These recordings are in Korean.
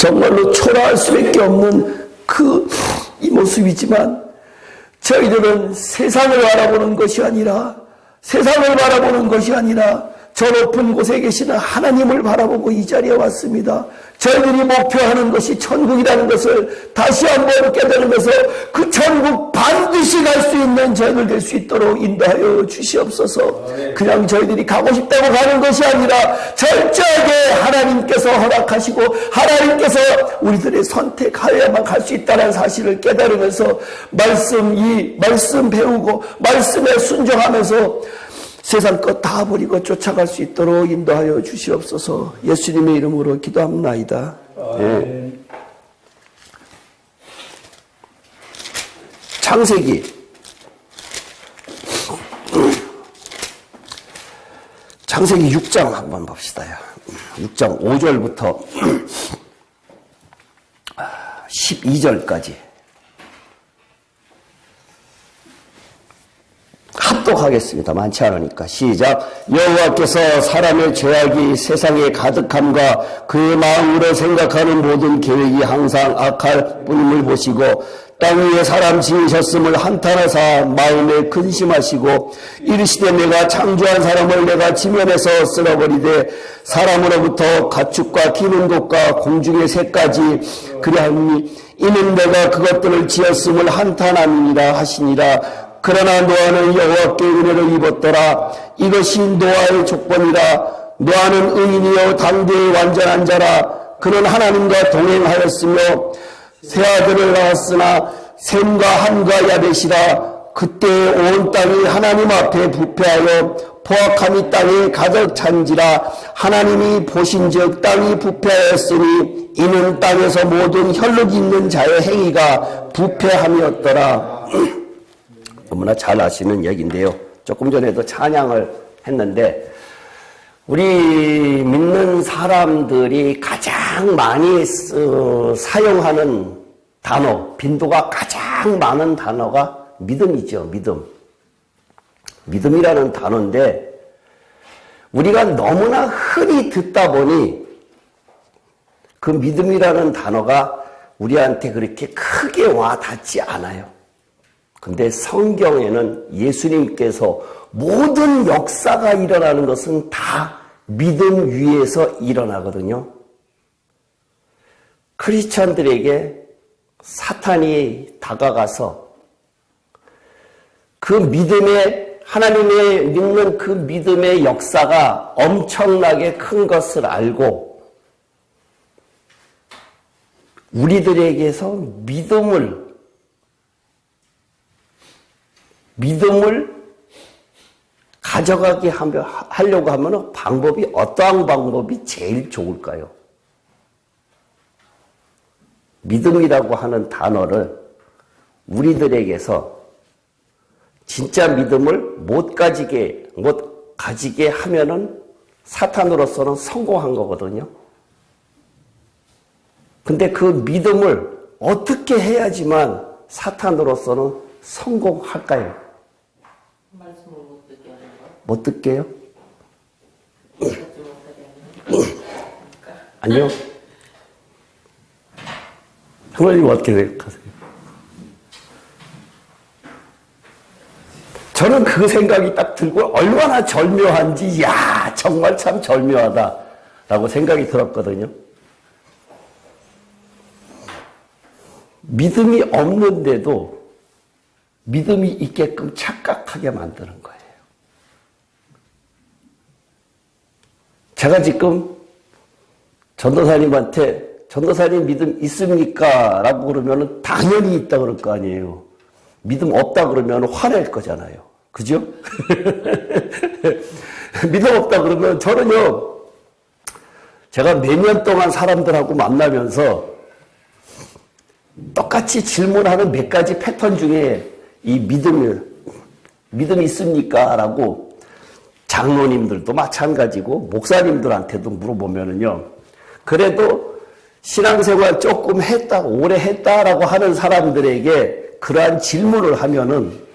정말로 초라할 수밖에 없는 이 모습이지만 저희들은 세상을 바라보는 것이 아니라 저 높은 곳에 계시는 하나님을 바라보고 이 자리에 왔습니다. 저희들이 목표하는 것이 천국이라는 것을 다시 한번 깨달으면서 그 천국 반드시 갈 수 있는 저희들 될 수 있도록 인도하여 주시옵소서. 그냥 저희들이 가고 싶다고 가는 것이 아니라 철저하게 하나님께서 허락하시고 하나님께서 우리들의 선택하여야만 갈 수 있다는 사실을 깨달으면서 말씀 배우고 말씀에 순종하면서 세상 것 다 버리고 쫓아갈 수 있도록 인도하여 주시옵소서. 예수님의 이름으로 기도합나이다. 네. 창세기 6장 한번 봅시다. 6장 5절부터 12절까지 합독하겠습니다. 많지 않으니까. 시작. 여호와께서 사람의 죄악이 세상에 가득함과 그의 마음으로 생각하는 모든 계획이 항상 악할 뿐임을 보시고 땅 위에 사람 지으셨음을 한탄하사 마음에 근심하시고 이르시되 내가 창조한 사람을 내가 지면에서 쓸어버리되 사람으로부터 가축과 기는 것과 공중의 새까지 그리하니 이는 내가 그것들을 지었음을 한탄함이니라 하시니라. 그러나 노아는 여호와께 은혜를 입었더라. 이것이 노아의 조건이라. 노아는 의인이요 당대의 완전한 자라. 그는 하나님과 동행하였으며 세 아들을 낳았으나 셈과 함과 야벳이라. 그때 온 땅이 하나님 앞에 부패하여 포악함이 땅에 가득 찬지라. 하나님이 보신즉 땅이 부패하였으니 이는 땅에서 모든 혈육 있는 자의 행위가 부패함이었더라. 너무나 잘 아시는 얘기인데요. 조금 전에도 찬양을 했는데 우리 믿는 사람들이 가장 많이 사용하는 단어, 빈도가 가장 많은 단어가 믿음이죠. 믿음이라는 단어인데 우리가 너무나 흔히 듣다 보니 그 믿음이라는 단어가 우리한테 그렇게 크게 와 닿지 않아요. 근데 성경에는 예수님께서 모든 역사가 일어나는 것은 다 믿음 위에서 일어나거든요. 크리스찬들에게 사탄이 다가가서 그 믿음의 하나님의 믿는 그 믿음의 역사가 엄청나게 큰 것을 알고 우리들에게서 믿음을 가져가게 하려고 하면 어떠한 방법이 제일 좋을까요? 믿음이라고 하는 단어를 우리들에게서 진짜 믿음을 못 가지게 하면은 사탄으로서는 성공한 거거든요. 근데 그 믿음을 어떻게 해야지만 사탄으로서는 성공할까요? 말씀을 못 듣게 하는 거? 못 듣게요? 아니요. 하나님 어떻게 생각하세요? 저는 그 생각이 딱 들고 얼마나 절묘한지 정말 참 절묘하다라고 생각이 들었거든요. 믿음이 없는데도 믿음이 있게끔 착각하게 만드는 거예요. 제가 지금 전도사님한테 전도사님 믿음 있습니까? 라고 그러면 당연히 있다 그럴 거 아니에요. 믿음 없다 그러면 화낼 거잖아요. 그죠? 믿음 없다 그러면 저는요, 제가 몇 년 동안 사람들하고 만나면서 똑같이 질문하는 몇 가지 패턴 중에 이 믿음 있습니까? 라고 장로님들도 마찬가지고 목사님들한테도 물어보면은요, 그래도 신앙생활 조금 했다, 오래 했다라고 하는 사람들에게 그러한 질문을 하면은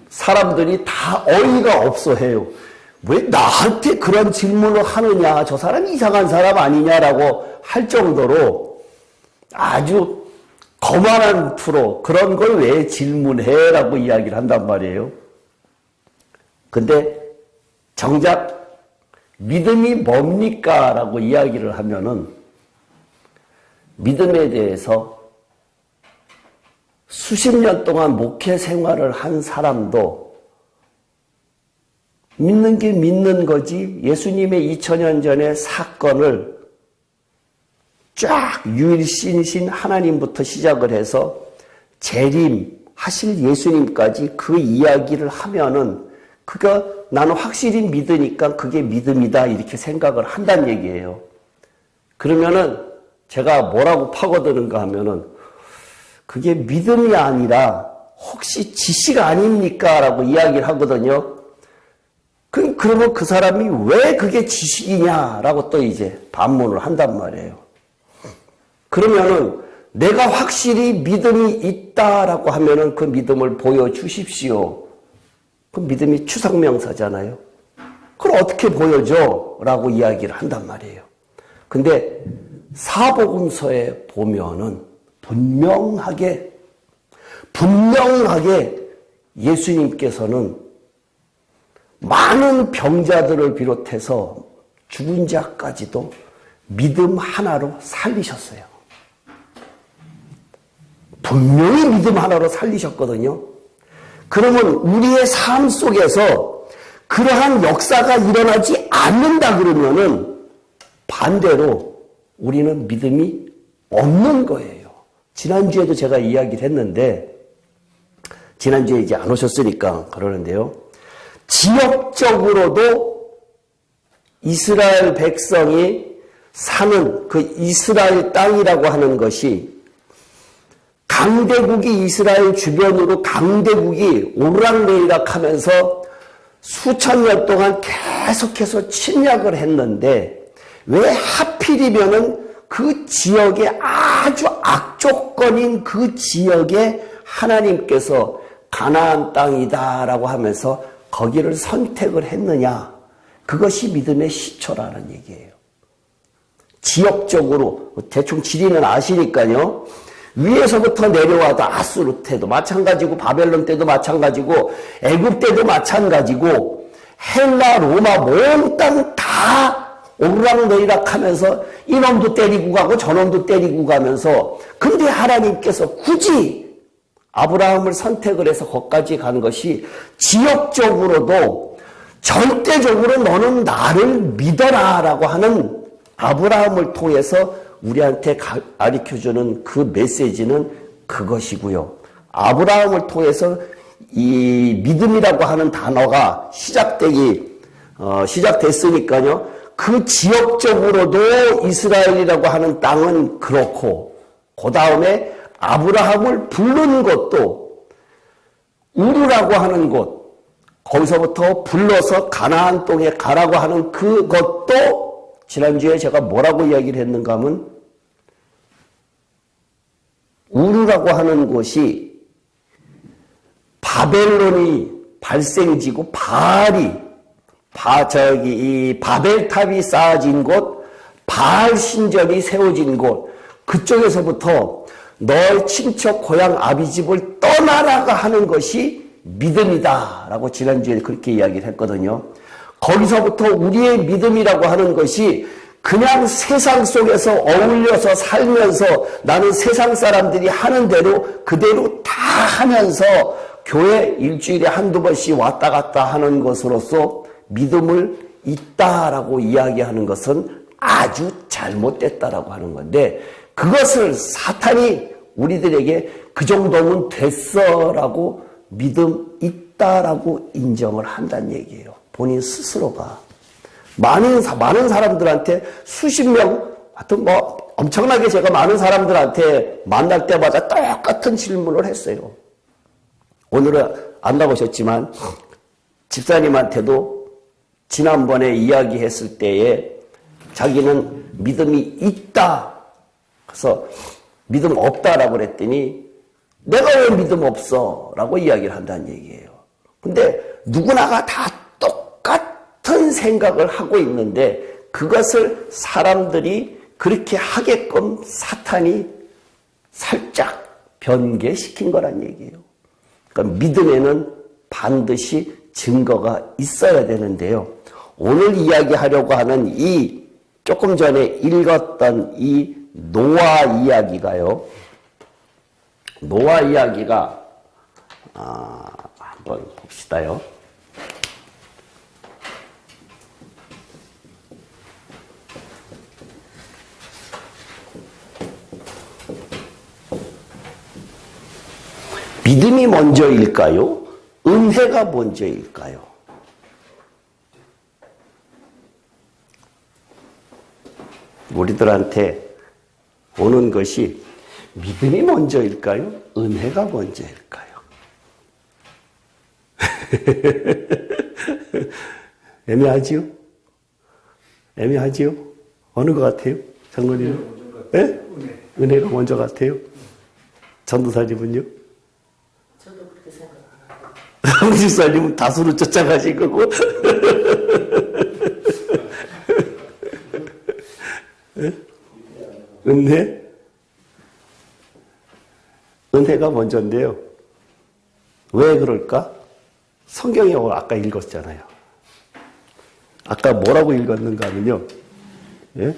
사람들이 다 어이가 없어 해요. 왜 나한테 그런 질문을 하느냐, 저 사람 이상한 사람 아니냐라고 할 정도로 아주 거만한 투로 그런 걸 왜 질문해? 라고 이야기를 한단 말이에요. 근데 정작 믿음이 뭡니까? 라고 이야기를 하면은 믿음에 대해서 수십 년 동안 목회 생활을 한 사람도 믿는 게 믿는 거지 예수님의 2000년 전의 사건을 쫙 유일신이신 하나님부터 시작을 해서 재림하실 예수님까지 그 이야기를 하면은 나는 확실히 믿으니까 그게 믿음이다 이렇게 생각을 한다는 얘기예요. 그러면은 제가 뭐라고 파고드는가 하면은 그게 믿음이 아니라 혹시 지식 아닙니까? 라고 이야기를 하거든요. 그러면 그 사람이 왜 그게 지식이냐라고 또 이제 반문을 한단 말이에요. 그러면은 내가 확실히 믿음이 있다라고 하면은 그 믿음을 보여주십시오. 그 믿음이 추상명사잖아요. 그걸 어떻게 보여줘? 라고 이야기를 한단 말이에요. 근데 사복음서에 보면은 분명하게 예수님께서는 많은 병자들을 비롯해서 죽은 자까지도 믿음 하나로 살리셨어요. 분명히 믿음 하나로 살리셨거든요. 그러면 우리의 삶 속에서 그러한 역사가 일어나지 않는다 그러면은 반대로 우리는 믿음이 없는 거예요. 지난주에도 제가 이야기를 했는데 지난주에 이제 안 오셨으니까 그러는데요. 지역적으로도 이스라엘 백성이 사는 그 이스라엘 땅이라고 하는 것이 강대국이 이스라엘 주변으로 강대국이 오르락내리락 하면서 수천 년 동안 계속해서 침략을 했는데 왜 하필이면은 그 지역의 아주 악조건인 그 지역에 하나님께서 가나안 땅이다라고 하면서 거기를 선택을 했느냐? 그것이 믿음의 시초라는 얘기예요. 지역적으로 대충 지리는 아시니까요. 위에서부터 내려와도 아수르 때도 마찬가지고 바벨론 때도 마찬가지고 애굽 때도 마찬가지고 헬라 로마 온 땅 다 오르락내리락 하면서 이놈도 때리고 가고 저놈도 때리고 가면서 근데 하나님께서 굳이 아브라함을 선택을 해서 거기까지 간 것이 지역적으로도 절대적으로 너는 나를 믿어라 라고 하는 아브라함을 통해서 우리한테 가르쳐주는 그 메시지는 그것이고요. 아브라함을 통해서 이 믿음이라고 하는 단어가 시작됐으니까요. 그 지역적으로도 이스라엘이라고 하는 땅은 그렇고 그 다음에 아브라함을 부른 것도 우르라고 하는 곳 거기서부터 불러서 가나안 땅에 가라고 하는 그것도 지난주에 제가 뭐라고 이야기를 했는가 하면 우르라고 하는 곳이 바벨론이 발생지고 이 바벨탑이 쌓아진 곳, 바알 신전이 세워진 곳, 그쪽에서부터 너의 친척 고향 아비집을 떠나라가 하는 것이 믿음이다 라고 지난주에 그렇게 이야기를 했거든요. 거기서부터 우리의 믿음이라고 하는 것이 그냥 세상 속에서 어울려서 살면서 나는 세상 사람들이 하는 대로 그대로 다 하면서 교회 일주일에 한두 번씩 왔다 갔다 하는 것으로서 믿음을 있다라고 이야기하는 것은 아주 잘못됐다라고 하는 건데 그것을 사탄이 우리들에게 그 정도면 됐어라고 믿음 있다라고 인정을 한다는 얘기예요. 본인 스스로가. 많은 사람들한테 수십 명, 하여튼 엄청나게 제가 많은 사람들한테 만날 때마다 똑같은 질문을 했어요. 오늘은 안 나오셨지만 집사님한테도 지난번에 이야기했을 때에 자기는 믿음이 있다. 그래서 믿음 없다라고 그랬더니 내가 왜 믿음 없어? 라고 이야기를 한다는 얘기예요. 근데 누구나가 다 똑같은 생각을 하고 있는데 그것을 사람들이 그렇게 하게끔 사탄이 살짝 변개시킨 거란 얘기예요. 그러니까 믿음에는 반드시 증거가 있어야 되는데요. 오늘 이야기하려고 하는 이 조금 전에 읽었던 이 노아 이야기가요. 노아 이야기가 한번 봅시다요. 믿음이 먼저일까요? 은혜가 먼저일까요? 우리들한테 오는 것이 믿음이 먼저일까요? 은혜가 먼저일까요? 애매하지요? 애매하지요? 어느 것 같아요? 장로님은? 네? 은혜가 먼저 같아요? 전도사님은요? 저도 그렇게 생각합니다. 성지사님은 다수로 쫓아가신 거고. 은혜? 은혜가 먼저인데요. 왜 그럴까? 성경에 아까 읽었잖아요. 아까 뭐라고 읽었는가 하면요. 예?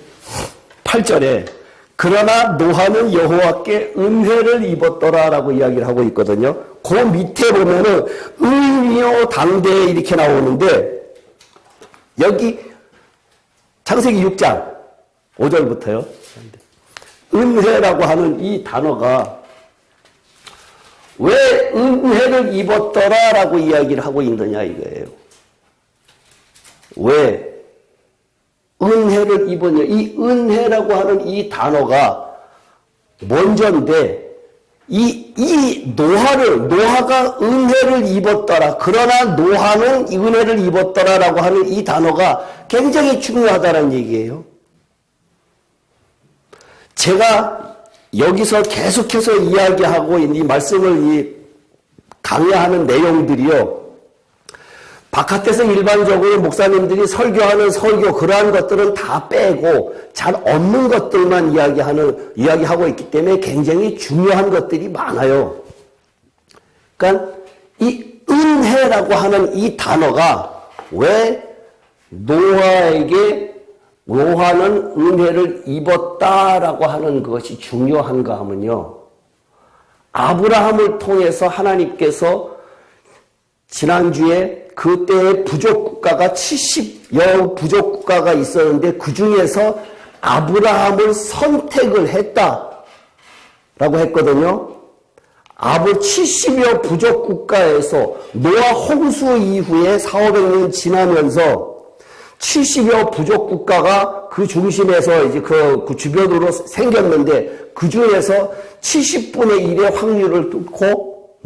8절에 그러나 노아는 여호와께 은혜를 입었더라 라고 이야기를 하고 있거든요. 그 밑에 보면은 의미요 당대에 이렇게 나오는데 여기 창세기 6장 5절부터요. 은혜라고 하는 이 단어가 왜 은혜를 입었더라 라고 이야기를 하고 있느냐 이거예요. 왜 은혜를 입었냐. 이 은혜라고 하는 이 단어가 먼저인데 이 노아가 은혜를 입었더라. 그러나 노아는 은혜를 입었더라 라고 하는 이 단어가 굉장히 중요하다는 얘기예요. 제가 여기서 계속해서 이야기하고 있는 이 말씀을 강의하는 내용들이요. 바깥에서 일반적으로 목사님들이 설교하는 설교 그러한 것들은 다 빼고 잘 없는 것들만 이야기하고 있기 때문에 굉장히 중요한 것들이 많아요. 그러니까 이 은혜라고 하는 이 단어가 왜 노아는 은혜를 입었다라고 하는 것이 중요한가 하면요. 아브라함을 통해서 하나님께서 지난주에 그때의 부족국가가 70여 부족국가가 있었는데 그 중에서 아브라함을 선택을 했다라고 했거든요. 70여 부족국가에서 노아 홍수 이후에 400년 지나면서 70여 부족국가가 그 중심에서 이제 그 주변으로 생겼는데 그 중에서 70분의 1의 확률을 뚫고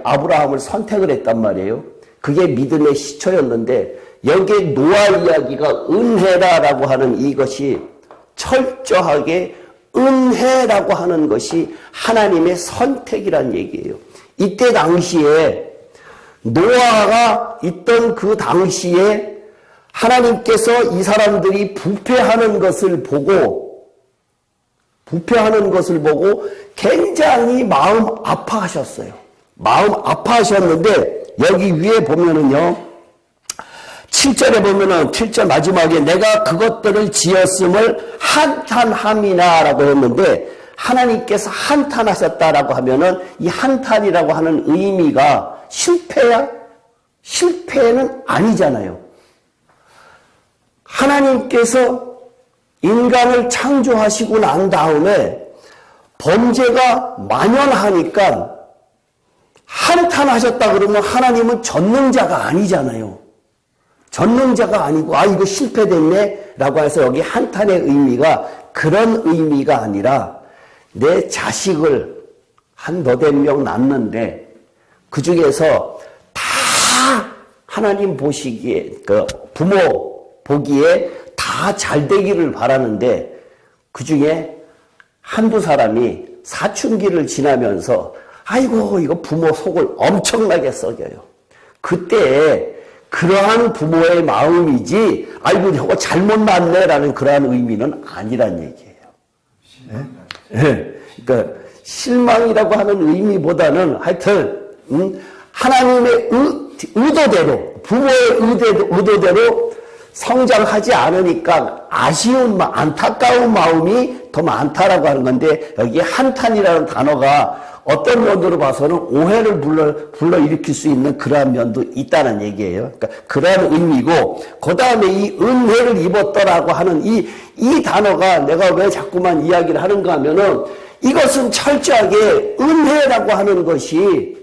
아브라함을 선택을 했단 말이에요. 그게 믿음의 시초였는데 여기에 노아 이야기가 은혜라고 하는 이것이 철저하게 은혜라고 하는 것이 하나님의 선택이란 얘기예요. 이때 당시에 노아가 있던 그 당시에 하나님께서 이 사람들이 부패하는 것을 보고 굉장히 마음 아파하셨어요. 마음 아파하셨는데 여기 위에 보면은요. 7절에 보면은 7절 마지막에 내가 그것들을 지었음을 한탄함이나 라고 했는데 하나님께서 한탄하셨다라고 하면은 이 한탄이라고 하는 의미가 실패야? 실패는 아니잖아요. 하나님께서 인간을 창조하시고 난 다음에 범죄가 만연하니까 한탄하셨다 그러면 하나님은 전능자가 아니잖아요. 전능자가 아니고 이거 실패됐네 라고 해서 여기 한탄의 의미가 그런 의미가 아니라 내 자식을 한 너댓 명 낳는데 그 중에서 다 하나님 보시기에 부모 보기에 다 잘 되기를 바라는데 그 중에 한두 사람이 사춘기를 지나면서 아이고 이거 부모 속을 엄청나게 썩여요. 그때 그러한 부모의 마음이지 아이고 저거 잘못 낳네라는 그러한 의미는 아니란 얘기예요. 네? 그러니까 실망이라고 하는 의미보다는 하여튼 하나님의 의도대로 부모의 의도대로 성장하지 않으니까 아쉬운 안타까운 마음이 더 많다라고 하는 건데 여기 한탄이라는 단어가 어떤 면으로 봐서는 오해를 불러일으킬 수 있는 그러한 면도 있다는 얘기예요. 그러니까 그러한 의미고 그 다음에 이 은혜를 입었더라고 하는 이 단어가 내가 왜 자꾸만 이야기를 하는가 하면은 이것은 철저하게 은혜라고 하는 것이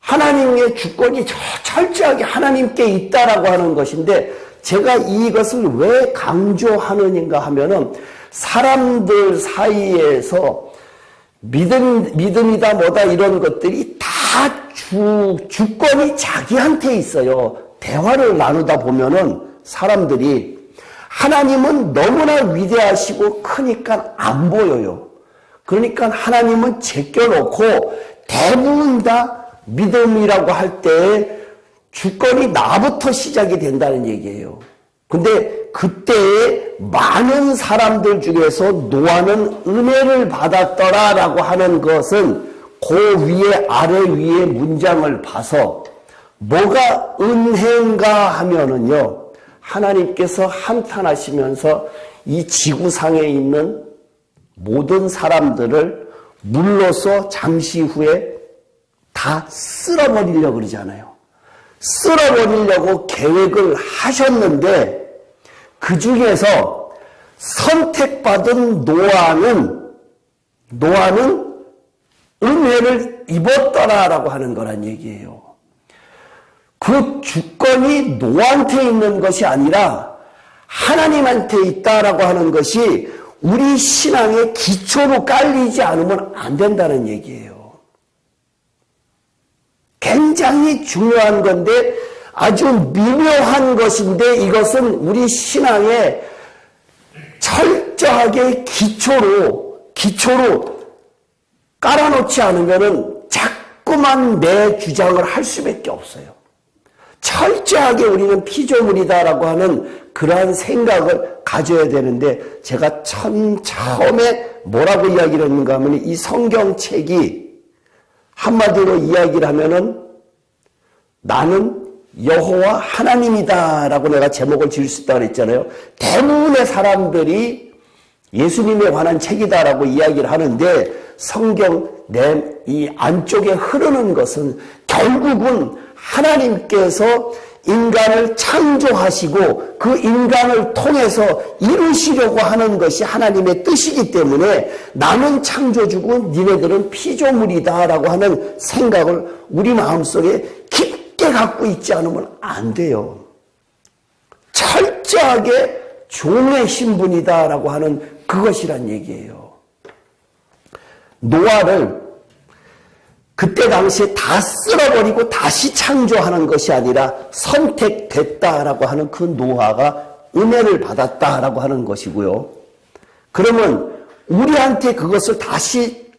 하나님의 주권이 철저하게 하나님께 있다라고 하는 것인데 제가 이것을 왜 강조하느냐 하면은 사람들 사이에서 믿음이다 뭐다 이런 것들이 다 주권이 자기한테 있어요. 대화를 나누다 보면은 사람들이 하나님은 너무나 위대하시고 크니까 안 보여요. 그러니까 하나님은 제껴놓고 대부분 다 믿음이라고 할 때 주권이 나부터 시작이 된다는 얘기예요. 근데 그때에 많은 사람들 중에서 노아는 은혜를 받았더라라고 하는 것은 그 위에 아래 위에 문장을 봐서 뭐가 은혜인가 하면은요. 하나님께서 한탄하시면서 이 지구상에 있는 모든 사람들을 물로써 잠시 후에 다 쓸어버리려고 그러잖아요. 쓸어버리려고 계획을 하셨는데 그 중에서 선택받은 노아는 은혜를 입었더라라고 하는 거란 얘기예요. 그 주권이 노아한테 있는 것이 아니라 하나님한테 있다라고 하는 것이 우리 신앙의 기초로 깔리지 않으면 안 된다는 얘기예요. 굉장히 중요한 건데 아주 미묘한 것인데 이것은 우리 신앙의 철저하게 기초로 깔아놓지 않으면은 자꾸만 내 주장을 할 수밖에 없어요. 철저하게 우리는 피조물이다라고 하는 그러한 생각을 가져야 되는데 제가 처음에 뭐라고 이야기를 했는가 하면 이 성경책이 한마디로 이야기를 하면은 나는 여호와 하나님이다라고 내가 제목을 지을 수 있다고 그랬잖아요. 대부분의 사람들이 예수님에 관한 책이다라고 이야기를 하는데 성경 이 안쪽에 흐르는 것은 결국은 하나님께서 인간을 창조하시고 그 인간을 통해서 이루시려고 하는 것이 하나님의 뜻이기 때문에 나는 창조주고 니네들은 피조물이다라고 하는 생각을 우리 마음속에 깊게 갖고 있지 않으면 안 돼요. 철저하게 종의 신분이다라고 하는 그것이란 얘기예요. 노아를 그때 당시에 다 쓸어버리고 다시 창조하는 것이 아니라 선택됐다라고 하는 그 노아가 은혜를 받았다라고 하는 것이고요. 그러면 우리한테 그것을 다시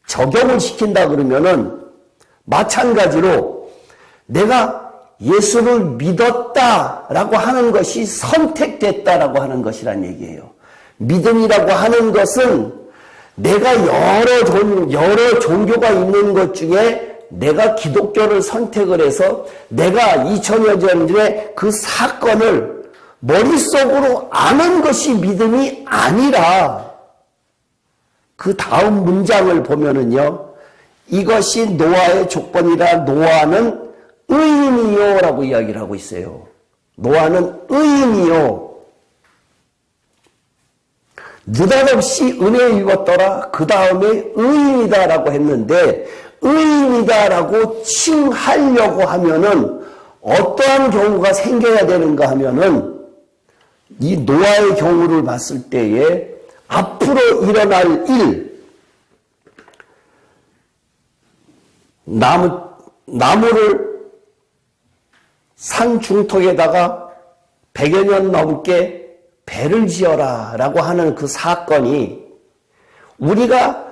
적용을 시킨다 그러면은 마찬가지로 내가 예수를 믿었다라고 하는 것이 선택됐다라고 하는 것이란 얘기예요. 믿음이라고 하는 것은 내가 여러 종교가 있는 것 중에 내가 기독교를 선택을 해서 내가 2000여 년 전에 그 사건을 머릿속으로 아는 것이 믿음이 아니라 그 다음 문장을 보면은요. 이것이 노아의 조건이라 노아는 의인이요 라고 이야기를 하고 있어요. 노아는 의인이요. 느닷없이 은혜에 입었더라. 그 다음에 의인이다라고 했는데 의인이다라고 칭하려고 하면은 어떠한 경우가 생겨야 되는가 하면은 이 노아의 경우를 봤을 때에 앞으로 일어날 일, 나무를 산 중턱에다가 100여 년 넘게 배를 지어라 라고 하는 그 사건이 우리가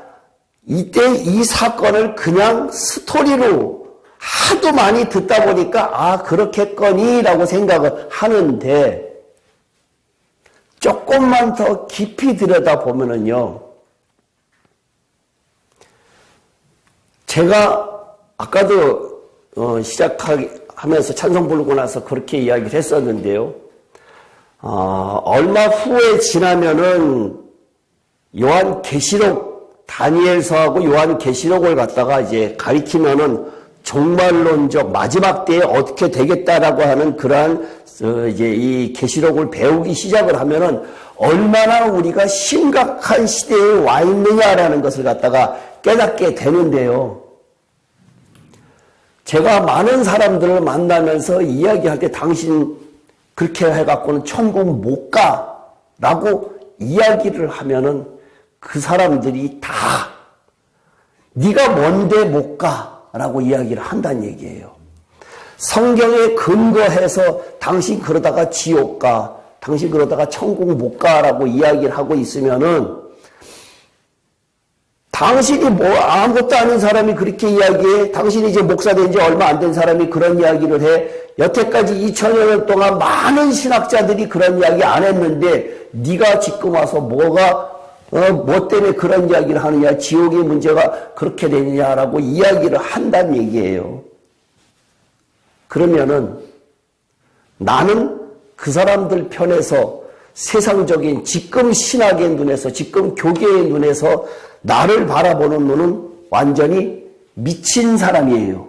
이때 이 사건을 그냥 스토리로 하도 많이 듣다 보니까 아 그렇겠거니 라고 생각을 하는데 조금만 더 깊이 들여다보면은요 제가 아까도 시작하면서 찬송 부르고 나서 그렇게 이야기를 했었는데요. 얼마 후에 지나면은 요한계시록, 다니엘서하고 요한계시록을 갖다가 이제 가리키면은 종말론적 마지막 때에 어떻게 되겠다라고 하는 그러한 이제 이 계시록을 배우기 시작을 하면은 얼마나 우리가 심각한 시대에 와 있느냐라는 것을 갖다가 깨닫게 되는데요. 제가 많은 사람들을 만나면서 이야기할 때 당신 그렇게 해갖고는 천국 못 가라고 이야기를 하면은 그 사람들이 다 네가 뭔데 못 가라고 이야기를 한다는 얘기예요. 성경에 근거해서 당신 그러다가 지옥 가, 당신 그러다가 천국 못 가라고 이야기를 하고 있으면은 당신이 뭐 아무것도 아닌 사람이 그렇게 이야기해. 당신이 이제 목사 된 지 얼마 안 된 사람이 그런 이야기를 해. 여태까지 2000여 년 동안 많은 신학자들이 그런 이야기 안 했는데 네가 지금 와서 뭐 때문에 그런 이야기를 하느냐, 지옥의 문제가 그렇게 되느냐라고 이야기를 한다는 얘기예요. 그러면은 나는 그 사람들 편에서 세상적인 지금 신학의 눈에서, 지금 교계의 눈에서 나를 바라보는 눈은 완전히 미친 사람이에요.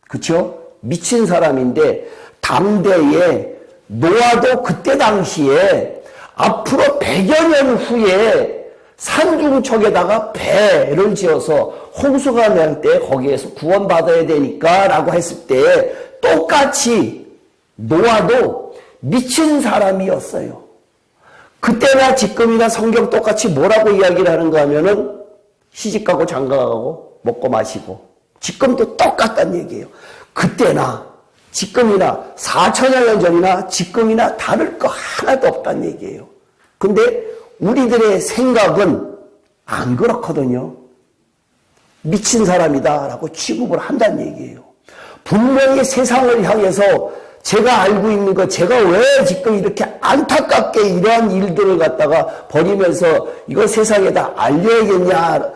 그렇죠? 미친 사람인데 당대에 노아도 그때 당시에 앞으로 100여 년 후에 산중척에다가 배를 지어서 홍수가 날 때 거기에서 구원받아야 되니까 라고 했을 때 똑같이 노아도 미친 사람이었어요. 그때나 지금이나 성경 똑같이 뭐라고 이야기를 하는가 하면은 시집가고 장가가고 먹고 마시고 지금도 똑같다는 얘기예요. 그때나 지금이나 4천여 년 전이나 지금이나 다를 거 하나도 없다는 얘기예요. 근데 우리들의 생각은 안 그렇거든요. 미친 사람이다 라고 취급을 한다는 얘기예요. 분명히 세상을 향해서 제가 알고 있는 것, 제가 왜 지금 이렇게 안타깝게 이러한 일들을 갖다가 벌이면서 이걸 세상에다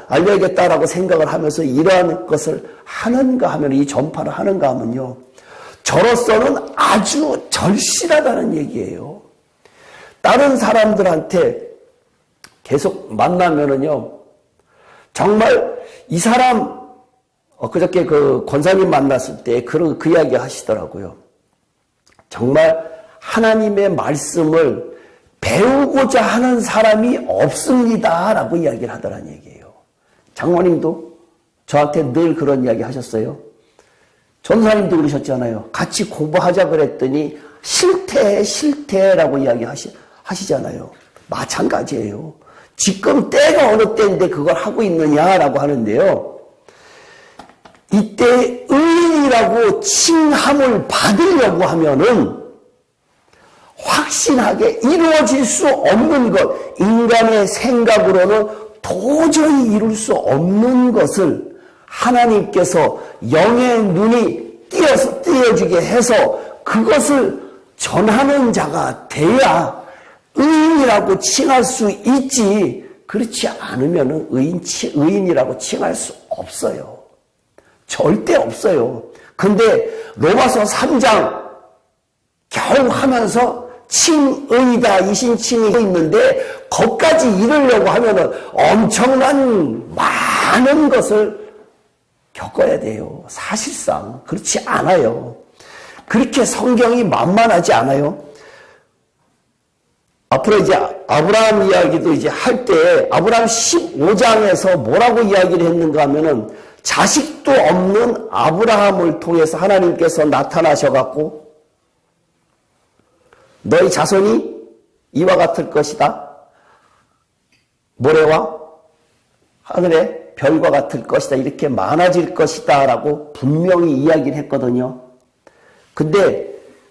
알려야겠다라고 생각을 하면서 이러한 것을 하는가 하면, 이 전파를 하는가 하면요, 저로서는 아주 절실하다는 얘기예요. 다른 사람들한테 계속 만나면은요, 정말 이 사람, 그저께 그 권사님 만났을 때 그 이야기 하시더라고요. 정말 하나님의 말씀을 배우고자 하는 사람이 없습니다 라고 이야기를 하더란 얘기예요. 장모님도 저한테 늘 그런 이야기 하셨어요. 전사님도 그러셨잖아요. 같이 공부하자 그랬더니 싫대라고 이야기 하시잖아요. 마찬가지예요. 지금 때가 어느 때인데 그걸 하고 있느냐라고 하는데요. 이때 의인이라고 칭함을 받으려고 하면은 확신하게 이루어질 수 없는 것, 인간의 생각으로는 도저히 이룰 수 없는 것을 하나님께서 영의 눈이 띄어지게 해서 그것을 전하는 자가 돼야 의인이라고 칭할 수 있지, 그렇지 않으면 의인이라고 칭할 수 없어요. 절대 없어요. 근데 로마서 3장 겨우 하면서 칭의다, 이신칭이 있는데 거기까지 이르려고 하면은 엄청난 많은 것을 겪어야 돼요. 사실상 그렇지 않아요. 그렇게 성경이 만만하지 않아요. 앞으로 이제 아브라함 이야기도 이제 할 때 아브라함 15장에서 뭐라고 이야기를 했는가 하면은 자식도 없는 아브라함을 통해서 하나님께서 나타나셔갖고 너희 자손이 이와 같을 것이다. 모래와 하늘의 별과 같을 것이다. 이렇게 많아질 것이다 라고 분명히 이야기를 했거든요. 근데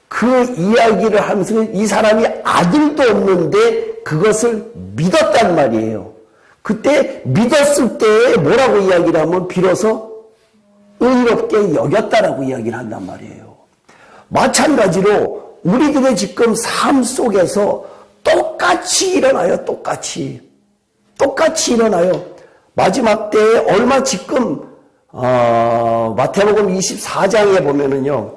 그 이야기를 하면서 이 사람이 아들도 없는데 그것을 믿었단 말이에요. 그때 믿었을 때 뭐라고 이야기를 하면 비로소 의롭게 여겼다라고 이야기를 한단 말이에요. 마찬가지로 우리들의 지금 삶 속에서 똑같이 일어나요. 똑같이 일어나요. 마지막 때에 얼마 지금 마태복음 24장에 보면은요,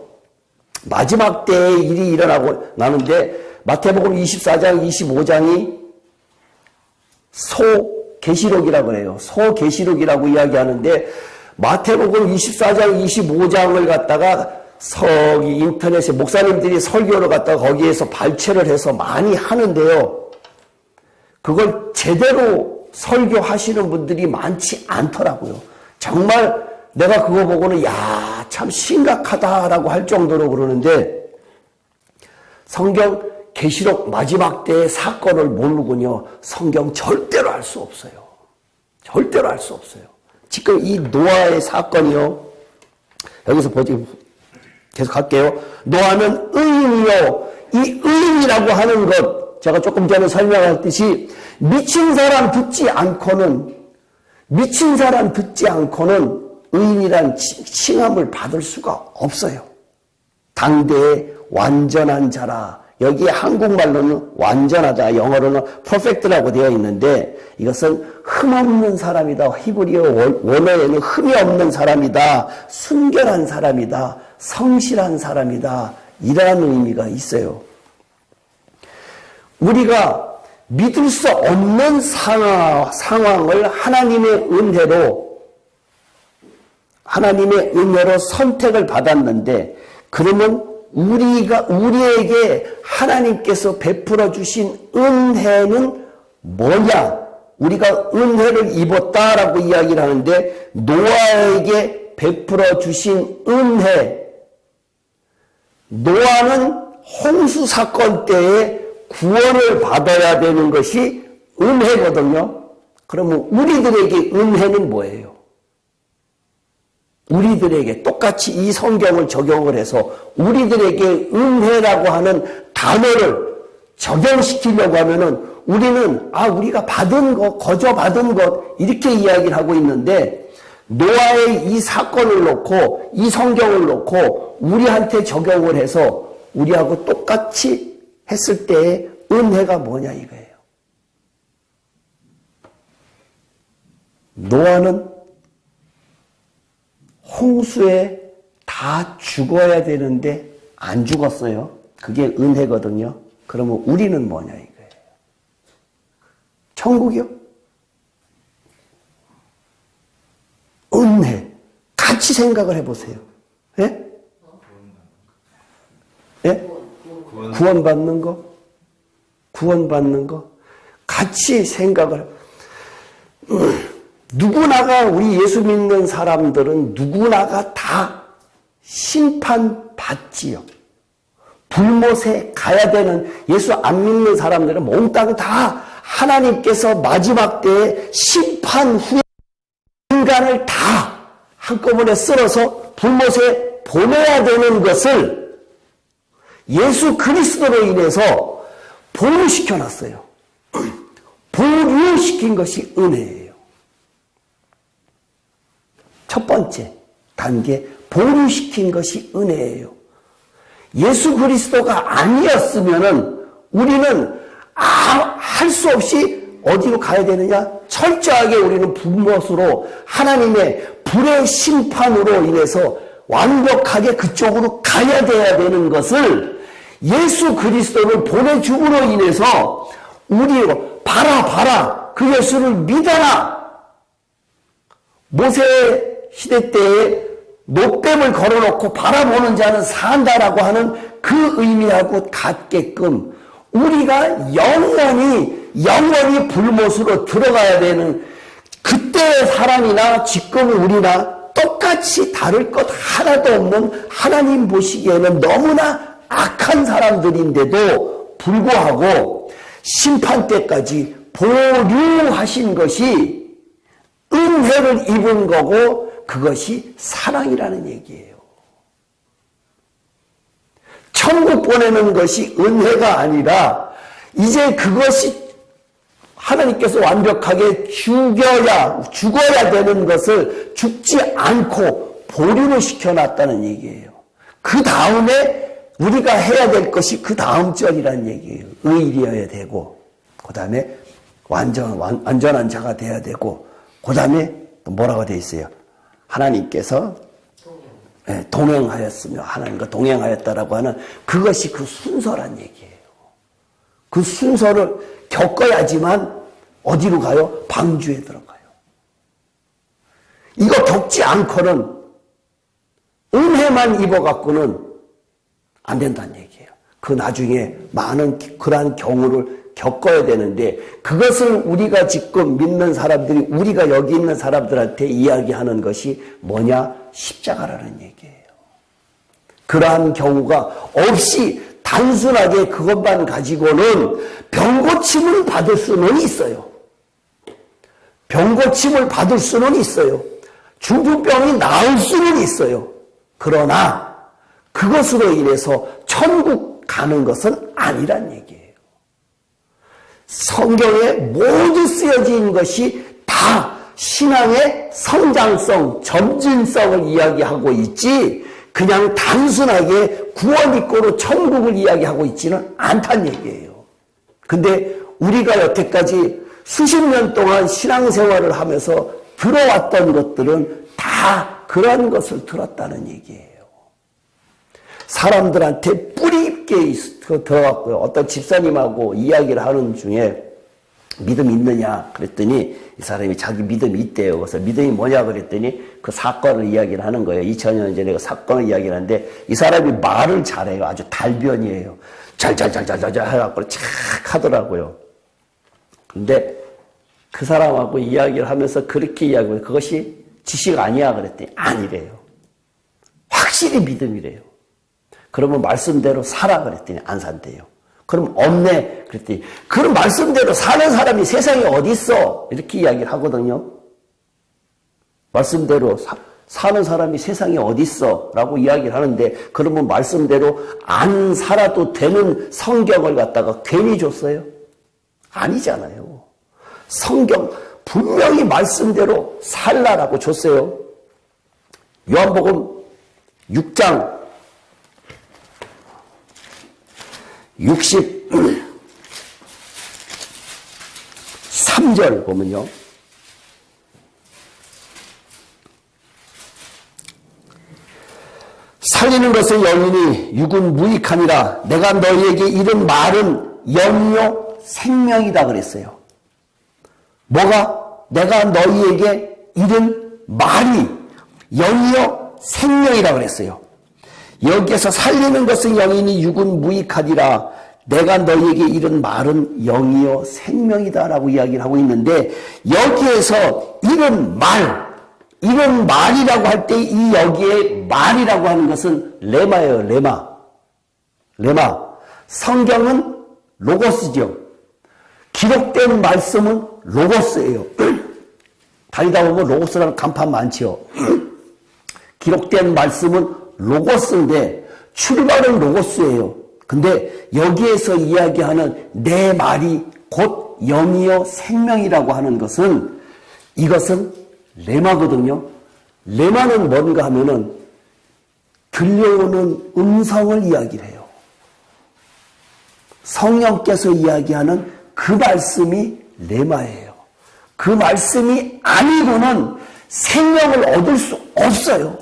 마지막 때에 일이 일어나고 나는데, 마태복음 24장, 25장이 소계시록이라고 해요. 소계시록이라고 이야기하는데, 마태복음 24장, 25장을 갖다가 인터넷에 목사님들이 설교를 갖다가 거기에서 발췌를 해서 많이 하는데요. 그걸 제대로 설교하시는 분들이 많지 않더라고요. 정말 내가 그거 보고는 야, 참 심각하다라고 할 정도로 그러는데, 성경 계시록 마지막 때의 사건을 모르군요. 성경 절대로 알 수 없어요. 절대로 알 수 없어요. 지금 이 노아의 사건이요. 여기서 보지, 계속 할게요. 노아는 의인이요. 이 의인이라고 하는 것, 제가 조금 전에 설명했듯이 미친 사람 듣지 않고는 의인이란 칭함을 받을 수가 없어요. 당대의 완전한 자라. 여기에 한국말로는 완전하다, 영어로는 perfect라고 되어 있는데 이것은 흠없는 사람이다. 히브리어 원어에는 흠이 없는 사람이다. 순결한 사람이다. 성실한 사람이다. 이라는 의미가 있어요. 우리가 믿을 수 없는 상황을 하나님의 은혜로 선택을 받았는데, 그러면 우리에게 하나님께서 베풀어 주신 은혜는 뭐냐? 우리가 은혜를 입었다라고 이야기를 하는데, 노아에게 베풀어 주신 은혜. 노아는 홍수 사건 때에 구원을 받아야 되는 것이 은혜거든요. 그러면 우리들에게 은혜는 뭐예요? 우리들에게 똑같이 이 성경을 적용을 해서 우리들에게 은혜라고 하는 단어를 적용시키려고 하면은 우리는 우리가 받은 것, 거저 받은 것 이렇게 이야기를 하고 있는데, 노아의 이 사건을 놓고 이 성경을 놓고 우리한테 적용을 해서 우리하고 똑같이 했을 때의 은혜가 뭐냐 이거예요. 노아는 홍수에 다 죽어야 되는데 안 죽었어요. 그게 은혜거든요. 그러면 우리는 뭐냐 이거예요. 천국이요? 은혜. 같이 생각을 해보세요. 예? 예? 구원받는 거? 구원받는 거? 같이 생각을. 누구나가, 우리 예수 믿는 사람들은 누구나가 다 심판받지요. 불못에 가야 되는, 예수 안 믿는 사람들은 몽땅 다 하나님께서 마지막 때에 심판 후에 인간을 다 한꺼번에 쓸어서 불못에 보내야 되는 것을 예수 그리스도로 인해서 보류시켜 놨어요. 보류시킨 것이 은혜예요. 첫 번째 단계, 보류시킨 것이 은혜예요. 예수 그리스도가 아니었으면은 우리는 할 수 없이 어디로 가야 되느냐? 철저하게 우리는 불못으로 하나님의 불의 심판으로 인해서 완벽하게 그쪽으로 가야 돼야 되는 것을 예수 그리스도를 보내줌으로 인해서 봐라 그 예수를 믿어라. 모세 시대 때에 노뱀을 걸어놓고 바라보는 자는 산다라고 하는 그 의미하고 같게끔 우리가 영원히 불못으로 들어가야 되는 그때의 사람이나 지금 우리나 똑같이 다를 것 하나도 없는, 하나님 보시기에는 너무나 악한 사람들인데도 불구하고 심판 때까지 보류하신 것이 은혜를 입은 거고, 그것이 사랑이라는 얘기예요. 천국 보내는 것이 은혜가 아니라 이제 그것이 하나님께서 완벽하게 죽어야 되는 것을 죽지 않고 보류를 시켜놨다는 얘기예요. 그 다음에 우리가 해야 될 것이 그 다음 절이라는 얘기예요. 의인이어야 되고, 그 다음에 완전한 자가 돼야 되고, 그 다음에 뭐라고 되어 있어요? 하나님께서 동행하였으며 하나님과 동행하였다라고 하는 그것이 그 순서란 얘기예요. 그 순서를 겪어야지만 어디로 가요? 방주에 들어가요. 이거 겪지 않고는 은혜만 입어갖고는 안 된다는 얘기예요. 그 나중에 많은 그러한 경우를 겪어야 되는데 그것을 우리가 지금 믿는 사람들이 우리가 여기 있는 사람들한테 이야기하는 것이 뭐냐? 십자가라는 얘기예요. 그러한 경우가 없이 단순하게 그것만 가지고는 병고침을 받을 수는 있어요. 병고침을 받을 수는 있어요. 중풍병이 나을 수는 있어요. 그러나 그것으로 인해서 천국 가는 것은 아니란 얘기예요. 성경에 모두 쓰여진 것이 다 신앙의 성장성, 점진성을 이야기하고 있지 그냥 단순하게 구원 있고로 천국을 이야기하고 있지는 않다는 얘기예요. 근데 우리가 여태까지 수십 년 동안 신앙생활을 하면서 들어왔던 것들은 다 그런 것을 들었다는 얘기예요. 사람들한테 뿌리 있게 들어갔고요. 어떤 집사님하고 이야기를 하는 중에 믿음이 있느냐 그랬더니 이 사람이 자기 믿음이 있대요. 그래서 믿음이 뭐냐 그랬더니 그 사건을 이야기를 하는 거예요. 2000년 전에 그 사건을 이야기를 하는데 이 사람이 말을 잘해요. 아주 달변이에요. 잘잘잘잘잘 해갖고 착 하더라고요. 근데 그 사람하고 이야기를 하면서 그렇게 이야기해요. 그것이 지식 아니야 그랬더니 아니래요. 확실히 믿음이래요. 그러면 말씀대로 살아 그랬더니 안 산대요. 그럼 없네 그랬더니 그럼 말씀대로 사는 사람이 세상에 어디 있어? 이렇게 이야기를 하거든요. 말씀대로 사는 사람이 세상에 어디 있어? 라고 이야기를 하는데 그러면 말씀대로 안 살아도 되는 성경을 갖다가 괜히 줬어요? 아니잖아요. 성경 분명히 말씀대로 살라라고 줬어요. 요한복음 6장 63절 보면요. 살리는 것은 영이니 육은 무익하니라. 내가 너희에게 이른 말은 영이요 생명이다 그랬어요. 뭐가? 내가 너희에게 이른 말이 영이요 생명이라 그랬어요. 여기에서 살리는 것은 영이니 육은 무익하니라. 내가 너희에게 이른 말은 영이요 생명이다라고 이야기를 하고 있는데 여기에서 이른 말이라고 할 때 이 여기에 말이라고 하는 것은 레마예요. 레마. 성경은 로고스죠. 기록된 말씀은 로고스예요. 다니다 보면 로고스라는 간판 많지요. 기록된 말씀은 로고스인데 출발은 로고스예요. 근데 여기에서 이야기하는 내 말이 곧 영이요 생명이라고 하는 것은 이것은 레마거든요. 레마는 뭔가 하면은 들려오는 음성을 이야기를 해요. 성령께서 이야기하는 그 말씀이 레마예요. 그 말씀이 아니고는 생명을 얻을 수 없어요.